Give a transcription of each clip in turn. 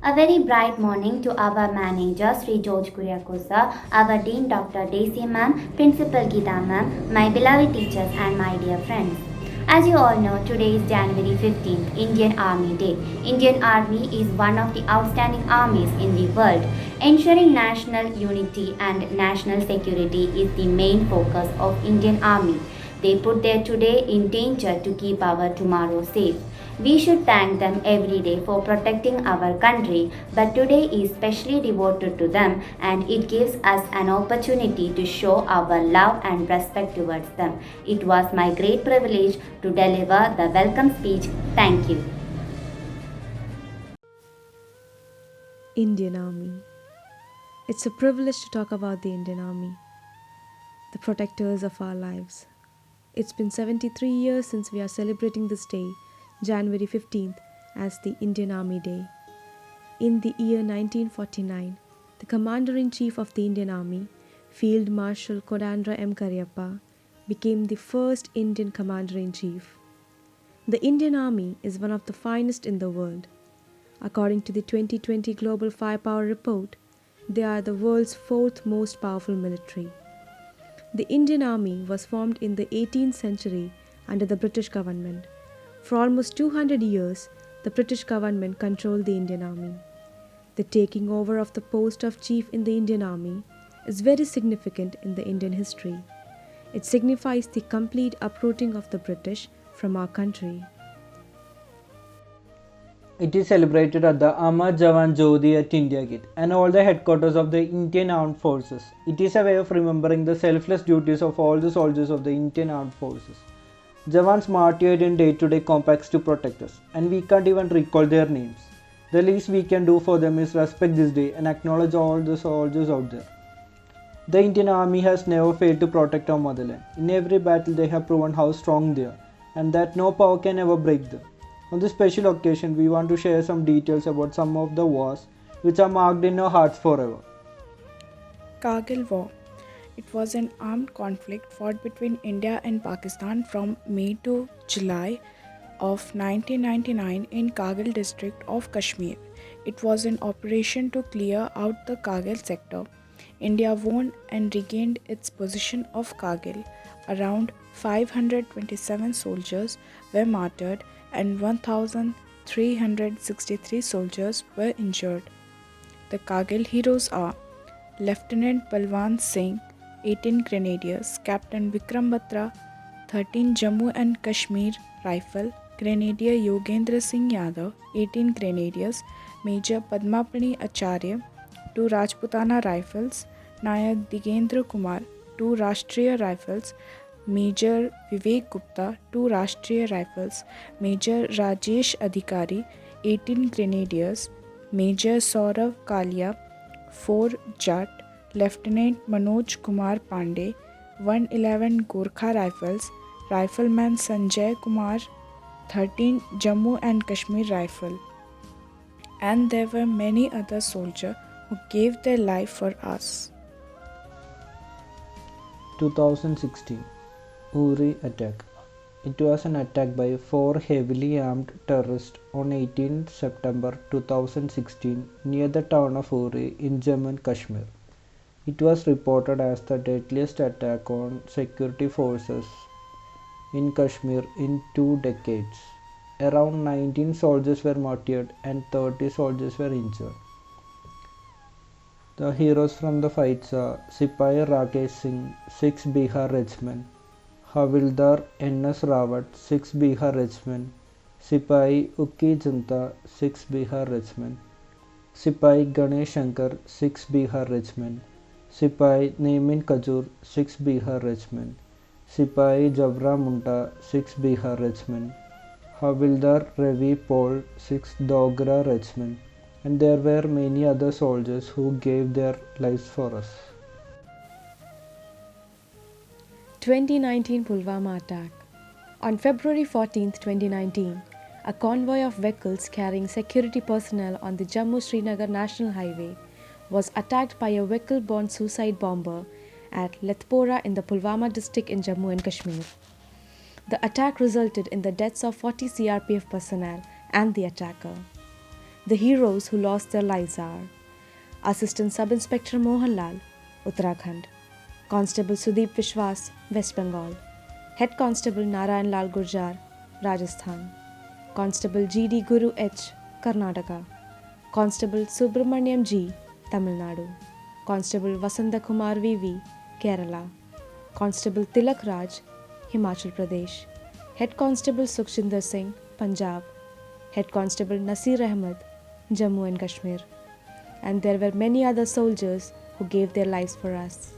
A very bright morning to our manager Sri George Kuriakosa, our Dean Dr. Daisy ma'am, Principal Geeta ma'am, my beloved teachers and my dear friends. As you all know, today is January 15th, Indian Army Day. Indian Army is one of the outstanding armies in the world. Ensuring national unity and national security is the main focus of Indian Army. They put their today in danger to keep our tomorrow safe. We should thank them every day for protecting our country, but today is specially devoted to them and it gives us an opportunity to show our love and respect towards them. It was my great privilege to deliver the welcome speech. Thank you. Indian Army. It's a privilege to talk about the Indian Army, the protectors of our lives. It's been 73 years since we are celebrating this day, January 15th, as the Indian Army Day. In the year 1949, the Commander-in-Chief of the Indian Army, Field Marshal Kodandra M. Cariappa, became the first Indian Commander-in-Chief. The Indian Army is one of the finest in the world. According to the 2020 Global Firepower Report, they are the world's fourth most powerful military. The Indian Army was formed in the 18th century under the British government. For almost 200 years, the British government controlled the Indian Army. The taking over of the post of chief in the Indian Army is very significant in the Indian history. It signifies the complete uprooting of the British from our country. It is celebrated at the Amar Jawan Jyoti at India Gate and all the headquarters of the Indian Armed Forces. It is a way of remembering the selfless duties of all the soldiers of the Indian Armed Forces. Jawans martyred in day-to-day combats to protect us, and we can't even recall their names. The least we can do for them is respect this day and acknowledge all the soldiers out there. The Indian Army has never failed to protect our motherland. In every battle they have proven how strong they are, and that no power can ever break them. On this special occasion, we want to share some details about some of the wars which are marked in our hearts forever. Kargil War. It was an armed conflict fought between India and Pakistan from May to July of 1999 in Kargil district of Kashmir. It was an operation to clear out the Kargil sector. India won and regained its position of Kargil. Around 527 soldiers were martyred and 1,363 soldiers were injured. The Kargil heroes are Lieutenant Balwant Singh, 18 Grenadiers, Captain Vikram Batra, 13 Jammu and Kashmir Rifle, Grenadier Yogendra Singh Yadav, 18 Grenadiers, Major Padmapani Acharya, 2 Rajputana Rifles, Nayak Digendra Kumar, 2 Rashtriya Rifles, Major Vivek Gupta, 2 Rashtriya Rifles, Major Rajesh Adhikari, 18 Grenadiers, Major Saurav Kalia, 4 Jat, Lieutenant Manoj Kumar Pandey, 111 Gorkha Rifles, Rifleman Sanjay Kumar, 13 Jammu and Kashmir Rifle. And there were many other soldiers who gave their life for us. 2016 Uri attack. It was an attack by 4 heavily armed terrorists on 18 September 2016 near the town of Uri in Jammu and Kashmir. It was reported as the deadliest attack on security forces in Kashmir in 2 decades. Around 19 soldiers were martyred and 30 soldiers were injured. The heroes from the fights are Sipahi Rakesh Singh, 6 Bihar Regiment, Havildar N.S. Rawat, 6 Bihar Regiment, Sipahi Ukki Janta, 6 Bihar Regiment, Sipahi Ganesh Shankar, 6 Bihar Regiment, Sipahi Nemin Kajur, 6 Bihar Regiment, Sipahi Jabra Munta, 6 Bihar Regiment, Havildar Ravi Paul, 6 Dogra Regiment, and there were many other soldiers who gave their lives for us. 2019 Pulwama attack. On February 14, 2019, a convoy of vehicles carrying security personnel on the Jammu-Srinagar National Highway was attacked by a vehicle-borne suicide bomber at Lethpora in the Pulwama district in Jammu and Kashmir. The attack resulted in the deaths of 40 CRPF personnel and the attacker. The heroes who lost their lives are Assistant Sub Inspector Mohan Lal, Uttarakhand; Constable Sudeep Vishwas, West Bengal; Head Constable Narayan Lal Gurjar, Rajasthan; Constable G.D. Guru H, Karnataka; Constable Subramaniam G, Tamil Nadu; Constable Vasanta Kumar V.V, Kerala; Constable Tilak Raj, Himachal Pradesh; Head Constable Sukhjinder Singh, Punjab; Head Constable Nasir Ahmed, Jammu and Kashmir. And there were many other soldiers who gave their lives for us.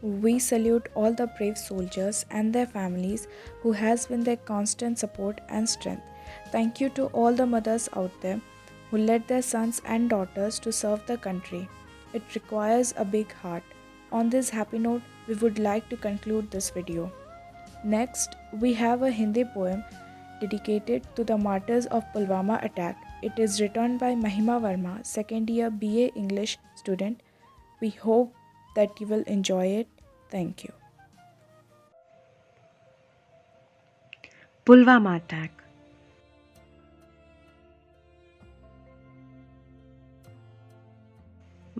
We salute all the brave soldiers and their families who has been their constant support and strength. Thank you to all the mothers out there who led their sons and daughters to serve the country. It requires a big heart. On this happy note, we would like to conclude this video. Next, we have a Hindi poem dedicated to the martyrs of Pulwama attack. It is written by Mahima Verma, second year BA English student. We hope that you will enjoy it. Thank you. Pulwama attack.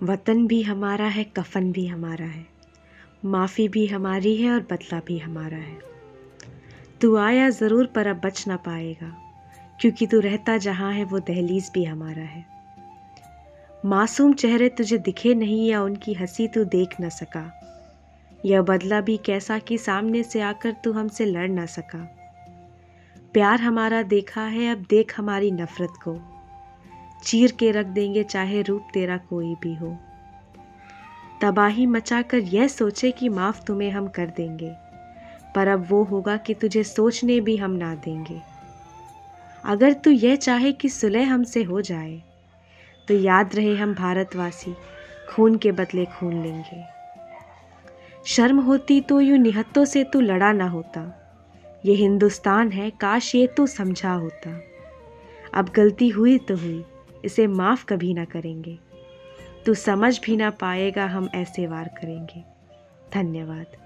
वतन भी हमारा है, कफन भी हमारा है, माफ़ी भी हमारी है और बदला भी हमारा है। तू आया ज़रूर पर अब बच ना पाएगा, क्योंकि तू रहता जहाँ है वो दहलीज भी हमारा है। मासूम चेहरे तुझे दिखे नहीं या उनकी हंसी तू देख न सका, यह बदला भी कैसा कि सामने से आकर तू हमसे लड़ ना सका। प्यार हमारा देखा है, अब देख हमारी नफ़रत को, चीर के रख देंगे चाहे रूप तेरा कोई भी हो। तबाही मचाकर यह सोचे कि माफ़ तुम्हें हम कर देंगे, पर अब वो होगा कि तुझे सोचने भी हम ना देंगे। अगर तू यह चाहे कि सुलह हमसे हो जाए, तो याद रहे हम भारतवासी खून के बदले खून लेंगे। शर्म होती तो यूं निहत्तों से तू लड़ा ना होता, ये हिंदुस्तान है काश ये तू समझा होता। अब गलती हुई तो हुई, इसे माफ़ कभी ना करेंगे, तू समझ भी ना पाएगा हम ऐसे वार करेंगे। धन्यवाद।